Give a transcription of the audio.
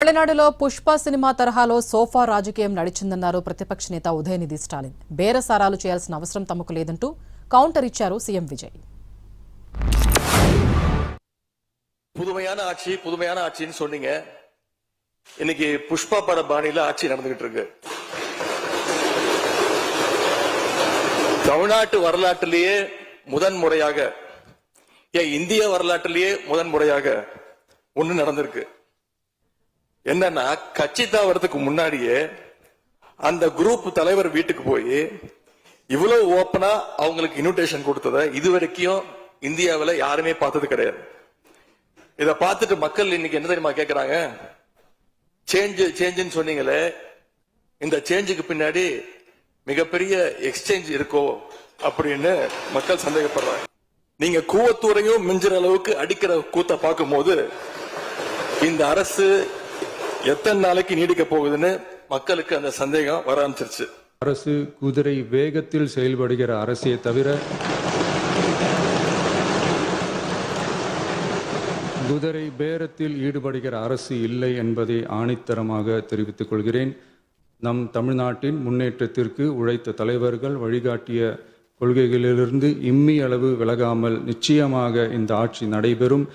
తమిళనాడులో పుష్ప సినిమా తరహాలో సోఫా రాజకీయం నడిచిందన్నారు ప్రతిపక్ష నేత ఉదయనిధి స్టాలిన్. బేరసారాలు చేయాల్సిన అవసరం తమకు లేదంటూ కౌంటర్ ఇచ్చారు సీఎం విజయ్. புதுமையான ஆட்சின்னு சொன்னீங்க. இன்னைக்கு புஷ்பா பட பாணியில ஆட்சி நடந்துகிட்டு இருக்கு. தமிழ்நாட்டு வரலாற்றிலேயே முதன்முறையாக இந்திய வரலாற்றிலேயே முதன்முறையாக ஒண்ணு நடந்திருக்கு. என்னன்னா, கட்சி தாவறதுக்கு முன்னாடியே அந்த குரூப் தலைவர் வீட்டுக்கு போய் இவ்வளவு ஓப்பனா அவங்களுக்கு இன்விடேஷன் கொடுத்தத இதுவரைக்கும் இந்தியாவில யாருமே பார்த்தது கிடையாது. இத பார்த்துட்டு மக்கள் இன்னைக்கு என்ன தெரியுமா கேக்குறாங்க? சேஞ்சுன்னு சொன்னீங்களே, இந்த சேஞ்சுக்கு பின்னாடி மிகப்பெரிய எக்ஸ்சேஞ்ச் இருக்கோ அப்படின்னு மக்கள் சந்தேகப்படுறாங்க. நீங்க கூவத்தூரையும் மிஞ்சுற அளவுக்கு அடிக்கிற கூத்த பார்க்கும் போது இந்த அரசு எத்தனை நாளைக்கு நீடிக்க போகுதுன்னு மக்களுக்கு அந்த சந்தேகம் வர ஆரம்பிச்சிருச்சு. அரசு குதிரை வேகத்தில் செயல்படுகிற அரசே தவிர குதிரை பேரத்தில் ஈடுபடுகிற அரசு இல்லை என்பதை ஆணித்தரமாக தெரிவித்துக் கொள்கிறேன். நம் தமிழ்நாட்டின் முன்னேற்றத்திற்கு உழைத்த தலைவர்கள் வழிகாட்டிய கொள்கைகளிலிருந்து இம்மி அளவு விலகாமல் நிச்சயமாக இந்த ஆட்சி நடைபெறும்.